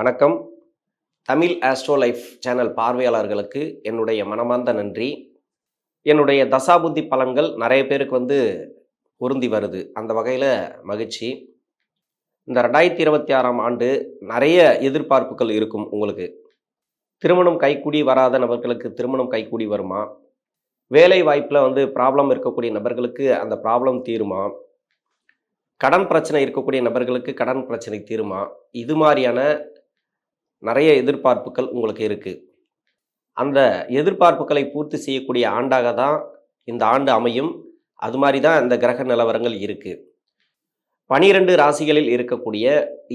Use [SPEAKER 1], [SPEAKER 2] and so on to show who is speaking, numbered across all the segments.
[SPEAKER 1] வணக்கம். Tamil astro life channel பார்வையாளர்களுக்கு என்னுடைய மனமார்ந்த நன்றி. என்னுடைய தசாபுத்தி பலன்கள் நிறைய பேருக்கு பொருந்தி வருது. அந்த வகையில் மகிழ்ச்சி. இந்த 2026ஆம் ஆண்டு நிறைய எதிர்பார்ப்புகள் இருக்கும் உங்களுக்கு. திருமணம் கைக்கூடி வராத நபர்களுக்கு திருமணம் கைக்கூடி வருமா? வேலை வாய்ப்பில் ப்ராப்ளம் இருக்கக்கூடிய நபர்களுக்கு அந்த ப்ராப்ளம் தீருமா? கடன் பிரச்சனை இருக்கக்கூடிய நபர்களுக்கு கடன் பிரச்சனை தீருமா? இது மாதிரியான நிறைய எதிர்பார்ப்புகள் உங்களுக்கு இருக்குது. அந்த எதிர்பார்ப்புகளை பூர்த்தி செய்யக்கூடிய ஆண்டாக தான் இந்த ஆண்டு அமையும். அது மாதிரி தான் இந்த கிரக நிலவரங்கள் இருக்குது. 12 ராசிகளில் இருக்கக்கூடிய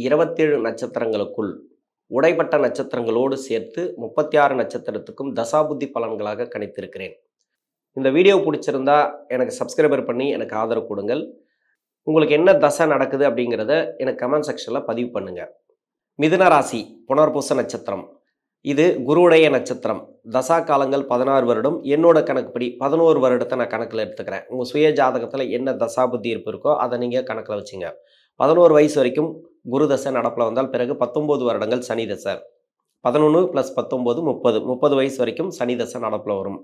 [SPEAKER 1] 27 நட்சத்திரங்களுக்குள் உடைப்பட்ட நட்சத்திரங்களோடு சேர்த்து 36 நட்சத்திரத்துக்கும் தசாபுத்தி பலன்களாக கணித்திருக்கிறேன். இந்த வீடியோ பிடிச்சிருந்தா எனக்கு சப்ஸ்கிரைபர் பண்ணி எனக்கு ஆதரவு கொடுங்கள். உங்களுக்கு என்ன தசை நடக்குது அப்படிங்கிறத எனக்கு கமெண்ட் செக்ஷனில் பதிவு பண்ணுங்கள். மிதுன ராசி புனர்பூச நட்சத்திரம். இது குருவுடைய நட்சத்திரம். தசா காலங்கள் 16 வருடம். என்னோட கணக்குப்படி 11 வருடத்தை நான் கணக்கில் எடுத்துக்கிறேன். உங்கள் சுய ஜாதகத்தில் என்ன தசாபுத்தி இருப்பு இருக்கோ அதை நீங்கள் கணக்கில் வச்சுங்க. 11 வயசு வரைக்கும் குரு தசை நடப்பில் வந்தால் பிறகு 19 வருடங்கள் சனி தசை. 11 + 19 30 வயசு வரைக்கும் சனி தசை நடப்பில் வரும்.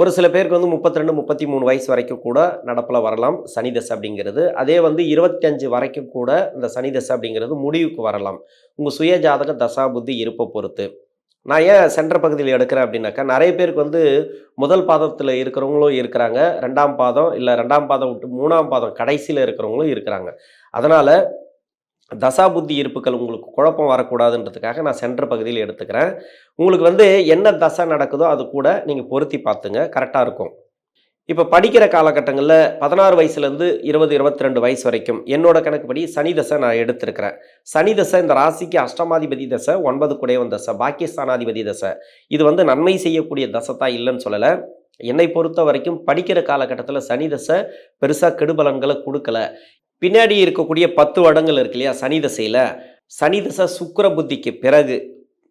[SPEAKER 1] ஒரு சில பேருக்கு 32 33 வயசு வரைக்கும் கூட நடப்பில் வரலாம் சனி தசை அப்படிங்கிறது. அதே 25 வரைக்கும் கூட இந்த சனி தசை அப்படிங்கிறது முடிவுக்கு வரலாம். உங்கள் சுய ஜாதக தசா புத்தி இருப்பை பொறுத்து. நான் ஏன் சென்ற பகுதியில் எடுக்கிறேன் அப்படின்னாக்கா, நிறைய பேருக்கு முதல் பாதத்தில் இருக்கிறவங்களும் இருக்கிறாங்க, 2ஆம் பாதம் இல்லை 2ஆம் பாதம் விட்டு 3ஆம் பாதம் கடைசியில் இருக்கிறவங்களும் இருக்கிறாங்க. அதனால் தசா புத்தி இருப்புகள் உங்களுக்கு குழப்பம் வரக்கூடாதுன்றதுக்காக நான் சென்ற பகுதியில் எடுத்துக்கிறேன். உங்களுக்கு என்ன தசை நடக்குதோ அது கூட நீங்கள் பொருத்தி பார்த்துங்க, கரெக்டாக இருக்கும். இப்போ படிக்கிற காலகட்டங்களில் 16 வயசுலேருந்து 20 22 வயசு வரைக்கும் என்னோட கணக்குப்படி சனி தசை நான் எடுத்திருக்கிறேன். சனி தசை இந்த ராசிக்கு அஷ்டமாதிபதி தசை, 9 குடையவன் தசை, பாக்கியஸ்தானாதிபதி தசை. இது நன்மை செய்யக்கூடிய தசை தான், இல்லைன்னு சொல்லலை. என்னை பொறுத்த வரைக்கும் படிக்கிற காலகட்டத்தில் சனி தசை பெருசாக கெடுபலன்களை கொடுக்கல. பின்னாடி இருக்கக்கூடிய 10 வருடங்கள் இருக்கு இல்லையா சனி தசையில், சனி தசை சுக்கிர புத்திக்கு பிறகு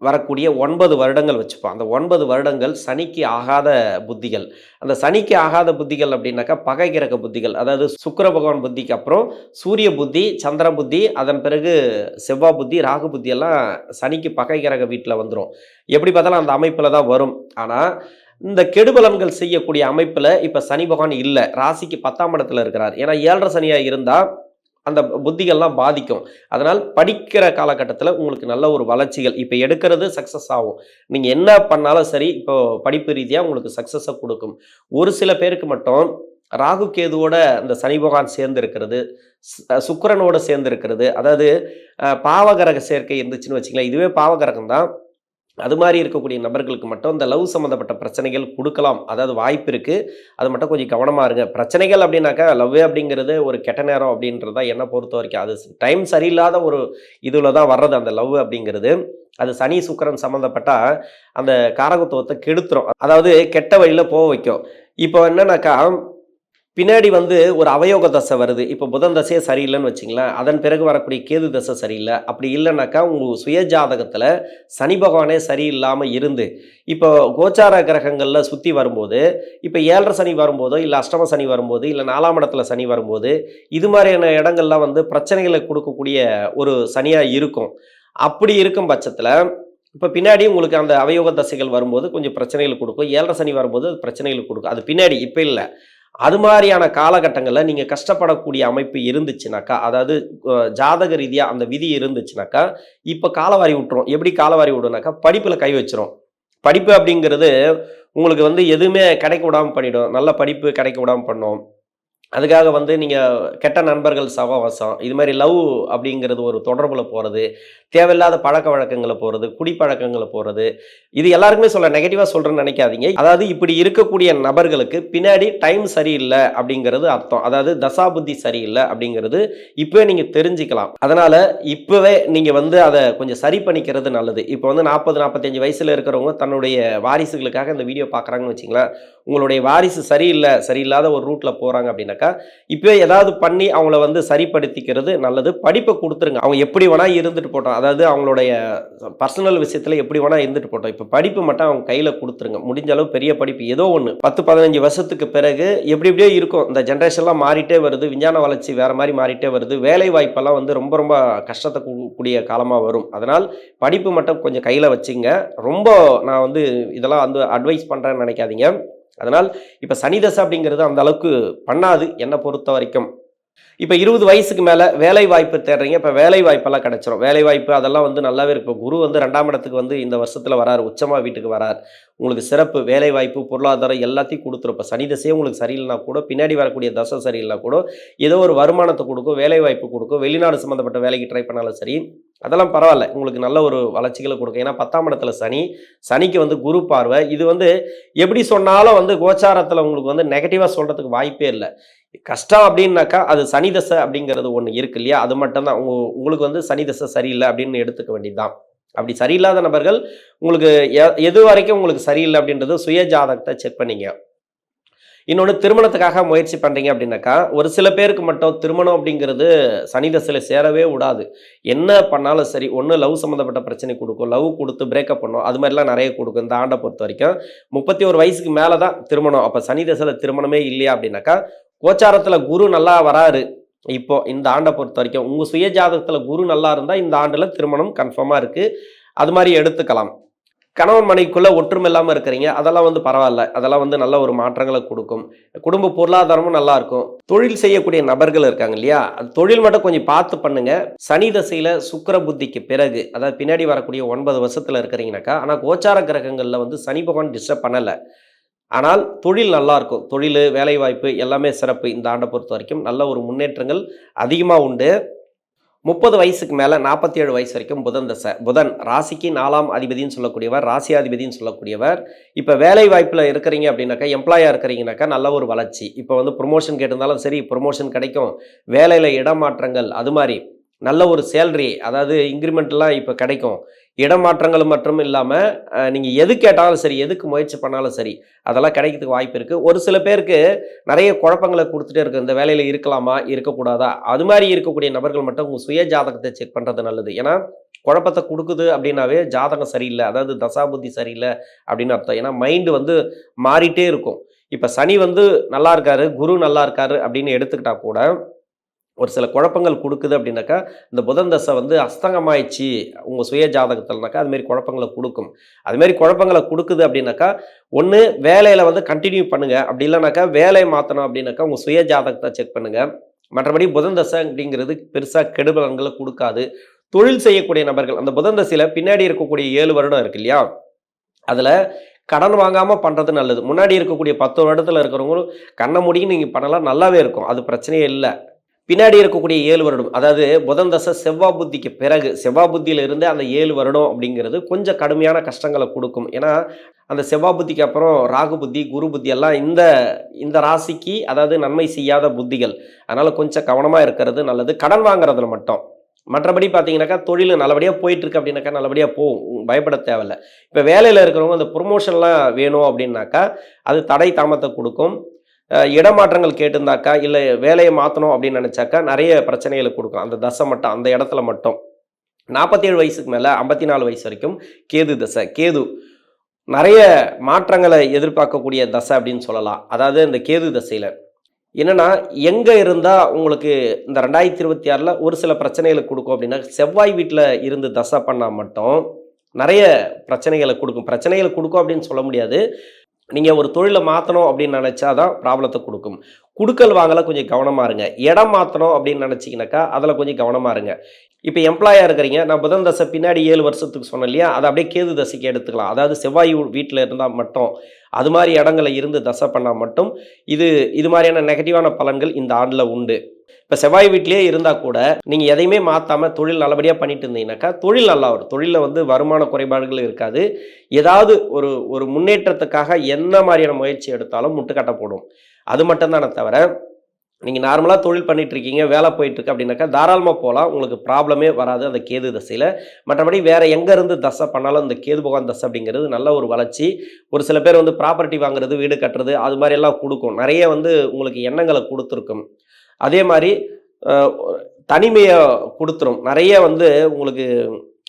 [SPEAKER 1] வரக்கூடிய 9 வருடங்கள் வச்சுப்போம். அந்த 9 வருடங்கள் சனிக்கு ஆகாத புத்திகள். அந்த சனிக்கு ஆகாத புத்திகள் அப்படின்னாக்கா பகை கிரக புத்திகள். அதாவது சுக்கிர பகவான் புத்திக்கு அப்புறம் சூரிய புத்தி, சந்திர புத்தி, அதன் பிறகு செவ்வாய் புத்தி, ராகு புத்தி எல்லாம் சனிக்கு பகை கிரக வீட்டில் வந்துடும். எப்படி பார்த்தாலும் அந்த அமைப்பில் தான் வரும். ஆனால் இந்த கெடுபலன்கள் செய்யக்கூடிய அமைப்பில் இப்போ சனி பகவான் இல்லை, ராசிக்கு 10ஆம் இடத்துல இருக்கிறார். ஏன்னா 7.5 சனியாக இருந்தால் அந்த புத்திகள்லாம் பாதிக்கும். அதனால் படிக்கிற காலகட்டத்தில் உங்களுக்கு நல்ல ஒரு வளர்ச்சிகள் இப்போ எடுக்கிறது சக்ஸஸ் ஆகும். நீங்கள் என்ன பண்ணாலும் சரி, இப்போ படிப்பு ரீதியாக உங்களுக்கு சக்ஸஸை கொடுக்கும். ஒரு சில பேருக்கு மட்டும் ராகு கேதுவோட இந்த சனி பகவான் சேர்ந்து இருக்கிறது, சுக்கிரனோட சேர்ந்து இருக்கிறது, அதாவது பாவகரக சேர்க்கை இருந்துச்சுன்னு வச்சுக்கலாம். இதுவே பாவகரகம் தான். அது மாதிரி இருக்கக்கூடிய நபர்களுக்கு மட்டும் இந்த லவ் சம்மந்தப்பட்ட பிரச்சனைகள் கொடுக்கலாம். அதாவது வாய்ப்பு இருக்குது. அது மட்டும் கொஞ்சம் கவனமாக இருங்க. பிரச்சனைகள் அப்படின்னாக்கா லவ் அப்படிங்கிறது ஒரு கெட்ட நேரம் அப்படின்றதான் என்னை பொறுத்த வரைக்கும். அது டைம் சரியில்லாத ஒரு இதில் தான் வர்றது அந்த லவ் அப்படிங்கிறது. அது சனி சுக்கிரன் சம்மந்தப்பட்டால் அந்த காரகத்துவத்தை கெடுத்துரும். அதாவது கெட்ட வழியில் போக வைக்கும். இப்போ என்னன்னாக்கா பின்னாடி ஒரு அவயோக தசை வருது. இப்போ புதன் தசையே சரியில்லைன்னு வச்சிங்களேன், அதன் பிறகு வரக்கூடிய கேது தசை சரியில்லை. அப்படி இல்லைனாக்கா உங்கள் சுய ஜாதகத்தில் சனி பகவானே சரியில்லாமல் இருந்து இப்போ கோச்சார கிரகங்களில் சுற்றி வரும்போது, இப்போ 7.5 சனி வரும்போதோ இல்லை அஷ்டம சனி வரும்போது இல்லை 4ஆம் இடத்துல சனி வரும்போது இது மாதிரியான இடங்கள்லாம் பிரச்சனைகளை கொடுக்கக்கூடிய ஒரு சனியாக இருக்கும். அப்படி இருக்கும் பட்சத்தில் இப்போ பின்னாடி உங்களுக்கு அந்த அவயோக தசைகள் வரும்போது கொஞ்சம் பிரச்சனைகள் கொடுக்கும். 7.5 சனி வரும்போது அது பிரச்சனைகள் கொடுக்கும். அது பின்னாடி, இப்போ இல்லை. அது மாதிரியான காலகட்டங்களில் நீங்கள் கஷ்டப்படக்கூடிய அமைப்பு இருந்துச்சுனாக்கா, அதாவது ஜாதக ரீதியாக அந்த விதி இருந்துச்சுனாக்கா இப்போ காலவாரி விட்டுரும். எப்படி காலவாரி விடுனாக்கா படிப்பில் கை வச்சிரும். படிப்பு அப்படிங்கிறது உங்களுக்கு எதுவுமே கிடைக்க விடாமல் பண்ணிடும். நல்ல படிப்பு கிடைக்க விடாமல் பண்ணும். அதுக்காக நீங்கள் கெட்ட நண்பர்கள் சகவாசம், இது மாதிரி லவ் அப்படிங்கிறது ஒரு தொடர்பில் போகிறது, தேவையில்லாத பழக்க வழக்கங்களை போகிறது, குடிப்பழக்கங்களை போகிறது, இது எல்லாருக்குமே நெகட்டிவாக சொல்கிறேன்னு நினைக்காதீங்க. அதாவது இப்படி இருக்கக்கூடிய நபர்களுக்கு பின்னாடி டைம் சரியில்லை அப்படிங்கிறது அர்த்தம். அதாவது தசாபுத்தி சரியில்லை அப்படிங்கிறது இப்போவே நீங்கள் தெரிஞ்சுக்கலாம். அதனால் இப்போவே நீங்கள் அதை கொஞ்சம் சரி பண்ணிக்கிறது நல்லது. இப்போ 40 45 வயசில் இருக்கிறவங்க தன்னுடைய வாரிசுகளுக்காக இந்த வீடியோ பார்க்குறாங்கன்னு வச்சிங்களேன். உங்களுடைய வாரிசு சரியில்லாத ஒரு ரூட்டில் போகிறாங்க அப்படின்னாக்கா அப்படின்னாக்கா இப்போ ஏதாவது பண்ணி அவங்கள வந்து சரிப்படுத்திக்கிறது நல்லது. படிப்பை கொடுத்துருங்க. அவங்க எப்படி வேணா இருந்துட்டு போட்டோம். அதாவது அவங்களுடைய பர்சனல் விஷயத்துல எப்படி வேணா இருந்துட்டு போட்டோம். இப்போ படிப்பு மட்டும் அவங்க கையில கொடுத்துருங்க. முடிஞ்ச அளவு பெரிய படிப்பு ஏதோ ஒன்று 10-15 வருஷத்துக்கு பிறகு எப்படி எப்படியோ இருக்கும். இந்த ஜென்ரேஷன்லாம் மாறிட்டே வருது. விஞ்ஞான வளர்ச்சி வேற மாதிரி மாறிட்டே வருது. வேலை வாய்ப்பெல்லாம் வந்து ரொம்ப ரொம்ப கஷ்டத்தை கூடிய காலமாக வரும். அதனால் படிப்பு மட்டும் கொஞ்சம் கையில் வச்சுங்க. ரொம்ப நான் வந்து இதெல்லாம் வந்து அட்வைஸ் பண்ணுறேன்னு நினைக்காதீங்க. அதனால் இப்போ சனி தசை அப்படிங்கிறது அந்த அளவுக்கு பண்ணாது என்னை பொறுத்த வரைக்கும். இப்போ 20 வயசுக்கு மேலே வேலை வாய்ப்பு தேடுறீங்க. இப்போ வேலை வாய்ப்பெல்லாம் கிடைச்சிரும். வேலை வாய்ப்பு அதெல்லாம் வந்து நல்லாவே இருக்கும். குரு வந்து 2ஆம் இடத்துக்கு வந்து இந்த வருஷத்தில் வராரு. உச்சமா வீட்டுக்கு வரார். உங்களுக்கு சிறப்பு வேலை வாய்ப்பு, பொருளாதாரம் எல்லாத்தையும் கொடுத்துரும். இப்போ சனி தசையே உங்களுக்கு சரியில்லைனா கூட பின்னாடி வரக்கூடிய தசை சரியில்லைனா கூட ஏதோ ஒரு வருமானத்தை கொடுக்கும், வேலை வாய்ப்பு கொடுக்கும். வெளிநாடு சம்மந்தப்பட்ட வேலைக்கு ட்ரை பண்ணாலும் சரி, அதெல்லாம் பரவாயில்ல. உங்களுக்கு நல்ல ஒரு வளர்ச்சிகளை கொடுக்கும். ஏன்னா 10ஆம் இடத்துல சனி, சனிக்கு வந்து குரு பார்வை. இது வந்து எப்படி சொன்னாலும் வந்து கோச்சாரத்தில் உங்களுக்கு வந்து நெகட்டிவாக சொல்கிறதுக்கு வாய்ப்பே இல்லை. கஷ்டம் அப்படின்னாக்கா அது சனி தசை அப்படிங்கிறது ஒன்று இருக்கு இல்லையா, அது மட்டும்தான். உங்களுக்கு வந்து சனி தசை சரியில்லை அப்படின்னு எடுத்துக்க வேண்டியதுதான். அப்படி சரியில்லாத நபர்கள் உங்களுக்கு எது வரைக்கும் உங்களுக்கு சரியில்லை அப்படின்றது சுய ஜாதகத்தை செக் பண்ணிங்க. இன்னொன்று, திருமணத்துக்காக முயற்சி பண்ணுறீங்க அப்படின்னாக்கா ஒரு சில பேருக்கு மட்டும் திருமணம் அப்படிங்கிறது சனி தசையில் சேரவே விடாது. என்ன பண்ணாலும் சரி, ஒன்று லவ் சம்மந்தப்பட்ட பிரச்சனை கொடுக்கும், லவ் கொடுத்து பிரேக்கப் பண்ணும், அது மாதிரிலாம் நிறைய கொடுக்கும். இந்த ஆண்டை பொறுத்த வரைக்கும் 31 வயசுக்கு மேலே தான் திருமணம். அப்போ சனி தசையில் திருமணமே இல்லையா அப்படின்னாக்கா கோச்சாரத்தில் குரு நல்லா வராரு. இப்போ இந்த ஆண்டை பொறுத்த வரைக்கும் உங்கள் சுய ஜாதகத்தில் குரு நல்லா இருந்தால் இந்த ஆண்டில் திருமணம் கன்ஃபார்மாக இருக்குது. அது மாதிரி எடுத்துக்கலாம். கணவன் மனைவிக்குள்ளே ஒற்றுமை இல்லாமல் இருக்கிறீங்க, அதெல்லாம் வந்து பரவாயில்ல. அதெல்லாம் வந்து நல்ல ஒரு மாற்றங்களை கொடுக்கும். குடும்ப பொருளாதாரமும் நல்லா இருக்கும். தொழில் செய்யக்கூடிய நபர்கள் இருக்காங்க இல்லையா, அது தொழில் மட்டும் கொஞ்சம் பார்த்து பண்ணுங்க. சனி தசையில் சுக்கிர புத்திக்கு பிறகு, அதாவது பின்னாடி வரக்கூடிய 9 வருஷத்தில் இருக்கிறீங்கனாக்கா, ஆனால் கோச்சார கிரகங்களில் வந்து சனி பகவான் டிஸ்டர்ப் பண்ணலை. ஆனால் தொழில் நல்லா இருக்கும். தொழில், வேலை வாய்ப்பு எல்லாமே சிறப்பு. இந்த ஆண்டை பொறுத்த வரைக்கும் நல்ல ஒரு முன்னேற்றங்கள் அதிகமாக உண்டு. 30 வயசுக்கு மேலே 47 வயசு வரைக்கும் புதன் தசை. புதன் ராசிக்கு 4ஆம் அதிபதினு சொல்லக்கூடியவர், ராசியாதிபதினு சொல்லக்கூடியவர். இப்போ வேலை வாய்ப்பில் இருக்கிறீங்க அப்படின்னாக்கா, எம்ப்ளாயாக இருக்கிறீங்கனாக்கா நல்ல ஒரு வளர்ச்சி. இப்போ வந்து ப்ரொமோஷன் கேட்டிருந்தாலும் சரி, ப்ரொமோஷன் கிடைக்கும். வேலையில் இடமாற்றங்கள், அது மாதிரி நல்ல ஒரு சேலரி, அதாவது இன்க்ரிமெண்ட்லாம் இப்போ கிடைக்கும். இடமாற்றங்கள் மட்டும் இல்லாமல் நீங்கள் எது கேட்டாலும் சரி, எதுக்கு முயற்சி பண்ணாலும் சரி, அதெல்லாம் கிடைக்கிறதுக்கு வாய்ப்பு இருக்குது. ஒரு சில பேருக்கு நிறைய குழப்பங்களை கொடுத்துட்டே இருக்குது. இந்த வேலையில் இருக்கலாமா, இருக்கக்கூடாதா, அது மாதிரி இருக்கக்கூடிய நபர்கள் மட்டும் உங்கள் சுய ஜாதகத்தை செக் பண்ணுறது நல்லது. ஏன்னா குழப்பத்தை கொடுக்குது அப்படின்னாவே ஜாதகம் சரியில்லை, அதாவது தசாபுத்தி சரியில்லை அப்படின்னு அர்த்தம். ஏன்னா மைண்டு வந்து மாறிட்டே இருக்கும். இப்போ சனி வந்து நல்லா இருக்காரு, குரு நல்லா இருக்காரு அப்படின்னு எடுத்துக்கிட்டா கூட ஒரு சில குழப்பங்கள் கொடுக்குது அப்படின்னாக்கா, இந்த புதன் தசை வந்து அஸ்தங்கமாயிடுச்சு உங்கள் சுய ஜாதகத்தில்னாக்கா அதுமாரி குழப்பங்களை கொடுக்கும். அதுமாரி குழப்பங்களை கொடுக்குது அப்படின்னாக்கா, ஒன்று வேலையில் வந்து கண்டினியூ பண்ணுங்கள். அப்படி இல்லைனாக்கா வேலையை மாற்றணும் அப்படின்னாக்கா உங்கள் சுய ஜாதகத்தை செக் பண்ணுங்கள். மற்றபடி புதன் தசை அப்படிங்கிறது பெருசாக கெடுபலன்களை கொடுக்காது. தொழில் செய்யக்கூடிய நபர்கள் அந்த புதன் தசையில் பின்னாடி இருக்கக்கூடிய 7 வருடம் இருக்கு இல்லையா, அதில் கடன் வாங்காமல் பண்ணுறது நல்லது. முன்னாடி இருக்கக்கூடிய 10 வருடத்தில் இருக்கிறவங்களும் கண்ணை முடியும் நீங்கள் பண்ணலாம், நல்லாவே இருக்கும், அது பிரச்சனையே இல்லை. பின்னாடி இருக்கக்கூடிய 7 வருடம், அதாவது புதன் தசை செவ்வாய் புத்திக்கு பிறகு, செவ்வாய் புத்தியில் இருந்து அந்த 7 வருடம் அப்படிங்கிறது கொஞ்சம் கடுமையான கஷ்டங்களை கொடுக்கும். ஏன்னா அந்த செவ்வாய் புத்திக்கு அப்புறம் ராகு புத்தி, குரு புத்தி எல்லாம் இந்த ராசிக்கு அதாவது நன்மை செய்யாத புத்திகள். அதனால் கொஞ்சம் கவனமாக இருக்கிறது நல்லது, கடன் வாங்குறதுல மட்டும். மற்றபடி பார்த்தீங்கன்னாக்கா தொழில் நல்லபடியாக போயிட்டுருக்கு அப்படின்னாக்கா நல்லபடியாக போகும், பயப்பட தேவையில்லை. இப்போ வேலையில் இருக்கிறவங்க அந்த ப்ரொமோஷன்லாம் வேணும் அப்படின்னாக்கா அது தடை தாமத்தை கொடுக்கும். இடமாற்றங்கள் கேட்டிருந்தாக்கா, இல்லை வேலையை மாற்றணும் அப்படின்னு நினச்சாக்கா நிறைய பிரச்சனைகளை கொடுக்கும். அந்த தசை மட்டும் அந்த இடத்துல மட்டும். 47 வயசுக்கு மேலே 54 வயசு வரைக்கும் கேது தசை. கேது நிறைய மாற்றங்களை எதிர்பார்க்கக்கூடிய தசை அப்படின்னு சொல்லலாம். அதாவது இந்த கேது தசையில் என்னென்னா, எங்கே இருந்தால் உங்களுக்கு இந்த 2026 ஒரு சில பிரச்சனைகளை கொடுக்கும் அப்படின்னா, செவ்வாய் வீட்டில் இருந்து தசை பண்ணால் மட்டும் நிறைய பிரச்சனைகளை கொடுக்கும். பிரச்சனைகளை கொடுக்கும் அப்படின்னு சொல்ல முடியாது. நீங்கள் ஒரு தொழிலை மாற்றணும் அப்படின்னு நினச்சாதான் ப்ராப்ளத்தை கொடுக்கும். குடுக்கல் வாங்கல கொஞ்சம் கவனமாக இருங்க. இடம் மாற்றணும் அப்படின்னு நினச்சிங்கனாக்கா அதில் கொஞ்சம் கவனமாக இருங்க. இப்போ எம்ப்ளாயாக இருக்கிறீங்க, நான் புதன் தசை பின்னாடி 7 வருஷத்துக்கு சொன்னேன் இல்லையா, அதை அப்படியே கேது தசைக்கு எடுத்துக்கலாம். அதாவது செவ்வாய் வீட்டில் இருந்தால் மட்டும், அது மாதிரி இடங்களில் இருந்து தசை பண்ணால் மட்டும் இது மாதிரியான நெகட்டிவான பலன்கள் இந்த ஆண்டில் உண்டு. இப்போ செவ்வாய் வீட்டிலே இருந்தால் கூட நீங்கள் எதையுமே மாற்றாமல் தொழில் நல்லபடியாக பண்ணிட்டு இருந்தீங்கன்னாக்கா தொழில் நல்லா வரும். தொழிலில் வந்து வருமான குறைபாடுகள் இருக்காது. ஏதாவது ஒரு முன்னேற்றத்துக்காக என்ன மாதிரியான முயற்சி எடுத்தாலும் முட்டுக்கட்டை போடும். அது மட்டும்தானே தவிர நீங்கள் நார்மலாக தொழில் பண்ணிட்டு இருக்கீங்க, வேலை போயிட்டுருக்கு அப்படின்னாக்கா தாராளமாக போகலாம். உங்களுக்கு ப்ராப்ளமே வராது அந்த கேது தசையில். மற்றபடி வேறு எங்கேருந்து தசை பண்ணாலும் இந்த கேது பகவான் தசை அப்படிங்கிறது நல்ல ஒரு வளர்ச்சி. ஒரு சில பேர் வந்து ப்ராப்பர்ட்டி வாங்குறது, வீடு கட்டுறது அது மாதிரியெல்லாம் கொடுக்கும். நிறைய வந்து உங்களுக்கு எண்ணங்களை கொடுத்துருக்கும். அதே மாதிரி தனிமையை கொடுத்துரும். நிறைய வந்து உங்களுக்கு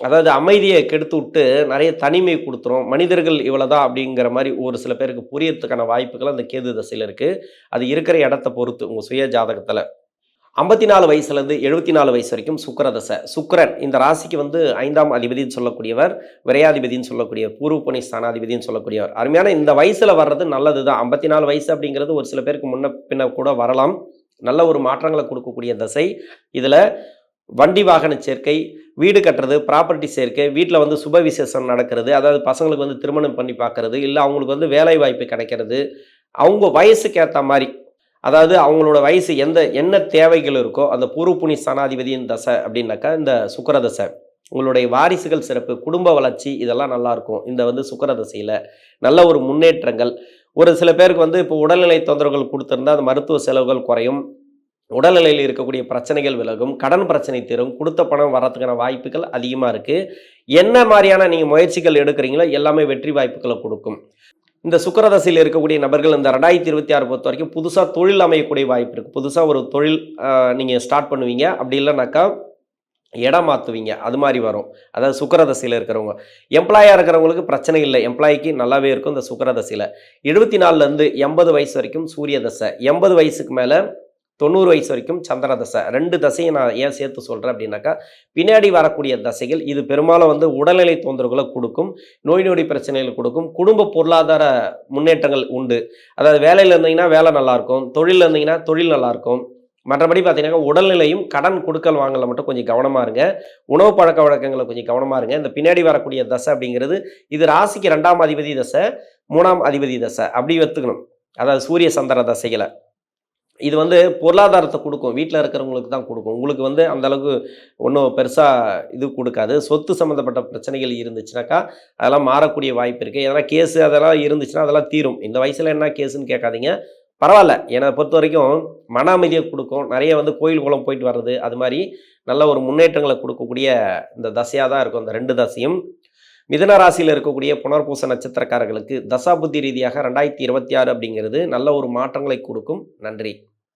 [SPEAKER 1] அதாவது அமைதியை கெடுத்து விட்டு நிறைய தனிமை கொடுத்துரும். மனிதர்கள் இவ்வளோதான் அப்படிங்கிற மாதிரி ஒரு சில பேருக்கு புரியறதுக்கான வாய்ப்புகள் அந்த கேது தசையில் இருக்குது. அது இருக்கிற இடத்த பொறுத்து உங்கள் சுய ஜாதகத்தில். 54 வயசுலேருந்து 74 வயசு வரைக்கும் சுக்கிர தசை. சுக்கிரன் இந்த ராசிக்கு வந்து 5ஆம் அதிபதினு சொல்லக்கூடியவர், விரையாதிபதினு சொல்லக்கூடியவர், பூர்வ புனி ஸ்தானாதிபதினு சொல்லக்கூடியவர். அருமையான இந்த வயசில் வர்றது நல்லது தான். 54 வயசு அப்படிங்கிறது ஒரு சில பேருக்கு முன்ன பின்ன கூட வரலாம். நல்ல ஒரு மாற்றங்களை கொடுக்கக்கூடிய தசை. இதில் வண்டி வாகன சேர்க்கை, வீடு கட்டுறது, ப்ராப்பர்ட்டி சேர்க்கை, வீட்டில் வந்து சுப விசேஷம் நடக்கிறது, அதாவது பசங்களுக்கு வந்து திருமணம் பண்ணி பார்க்கறது, இல்லை அவங்களுக்கு வந்து வேலை வாய்ப்பு கிடைக்கிறது, அவங்க வயசுக்கு ஏற்ற மாதிரி, அதாவது அவங்களோட வயசு என்ன தேவைகள் இருக்கோ அந்த பூர்வ புனி ஸ்தானாதிபதியின் தசை அப்படின்னாக்கா இந்த சுக்கிர தசை. உங்களுடைய வாரிசுகள் சிறப்பு, குடும்ப வளர்ச்சி இதெல்லாம் நல்லாயிருக்கும். இந்த வந்து சுக்கிர தசையில் நல்ல ஒரு முன்னேற்றங்கள். ஒரு சில பேருக்கு வந்து இப்போ உடல்நிலை தொந்தரவுகள் கொடுத்துருந்தா அந்த மருத்துவ செலவுகள் குறையும், உடல்நிலையில் இருக்கக்கூடிய பிரச்சனைகள் விலகும், கடன் பிரச்சனை தீரும், கொடுத்த பணம் வரத்துக்கான வாய்ப்புகள் அதிகமாக இருக்குது. என்ன மாதிரியான நீங்கள் முயற்சிகள் எடுக்கிறீங்களோ எல்லாமே வெற்றி வாய்ப்புகளை கொடுக்கும். இந்த சுக்கிர தசையில் இருக்கக்கூடிய நபர்கள் இந்த 2026 பொறுத்த வரைக்கும் புதுசாக தொழில் அமையக்கூடிய வாய்ப்பு இருக்குது. புதுசாக ஒரு தொழில் நீங்கள் ஸ்டார்ட் பண்ணுவீங்க. அப்படி இல்லைனாக்கா இடம் மாற்றுவீங்க, அது மாதிரி வரும். அதாவது சுக்கிர தசையில் இருக்கிறவங்க. எம்ப்ளாயாக இருக்கிறவங்களுக்கு பிரச்சனை இல்லை, எம்ப்ளாய்க்கு நல்லாவே இருக்கும் இந்த சுக்கிர தசையில். 74லேருந்து 80 வயசு வரைக்கும் சூரிய தசை, 80 வயசுக்கு மேலே 90 வயசு வரைக்கும் சந்திர தசை. 2 தசையை நான் ஏன் சேர்த்து சொல்கிறேன் அப்படின்னாக்கா பின்னாடி வரக்கூடிய தசைகள் இது பெரும்பாலும் வந்து உடல்நிலை தொந்தரவுகளை கொடுக்கும், நோய் நொடி பிரச்சனைகள் கொடுக்கும், குடும்ப பொருளாதார முன்னேற்றங்கள் உண்டு. அதாவது வேலையில் இருந்தீங்கன்னா வேலை நல்லாயிருக்கும், தொழிலில் இருந்தீங்கன்னா தொழில் நல்லாயிருக்கும். மற்றபடி பார்த்தீங்கன்னா உடல்நிலையும் கடன் கொடுக்கல் வாங்கல மட்டும் கொஞ்சம் கவனமாக இருங்க. உணவு பழக்க வழக்கங்களை கொஞ்சம் கவனமாக இருங்க. இந்த பின்னாடி வரக்கூடிய தசை அப்படிங்கிறது இது ராசிக்கு 2ஆம் அதிபதி தசை, 3ஆம் அதிபதி தசை அப்படி எடுத்துக்கணும். அதாவது சூரிய சந்திர தசைகளை இது வந்து பொருளாதாரத்தை கொடுக்கும், வீட்டில் இருக்கிறவங்களுக்கு தான் கொடுக்கும். உங்களுக்கு வந்து அந்தளவுக்கு ஒன்றும் பெருசாக இது கொடுக்காது. சொத்து சம்மந்தப்பட்ட பிரச்சனைகள் இருந்துச்சுனாக்கா அதெல்லாம் மாறக்கூடிய வாய்ப்பு இருக்குது. எதனா கேஸு அதெல்லாம் இருந்துச்சுன்னா அதெல்லாம் தீரும். இந்த வயசில் என்ன கேஸுன்னு கேட்காதீங்க, பரவாயில்ல. என்னை பொறுத்த வரைக்கும் மன அமைதியை கொடுக்கும். நிறைய வந்து கோயில் குளம் போயிட்டு வர்றது அது மாதிரி நல்ல ஒரு முன்னேற்றங்களை கொடுக்கக்கூடிய இந்த தசையாக தான் இருக்கும் இந்த 2 தசையும். மிதுன ராசியில் இருக்கக்கூடிய புனர்பூச நட்சத்திரக்காரர்களுக்கு தசாபுத்தி ரீதியாக 2026 அப்படிங்கிறது நல்ல ஒரு மாற்றங்களை கொடுக்கும். நன்றி.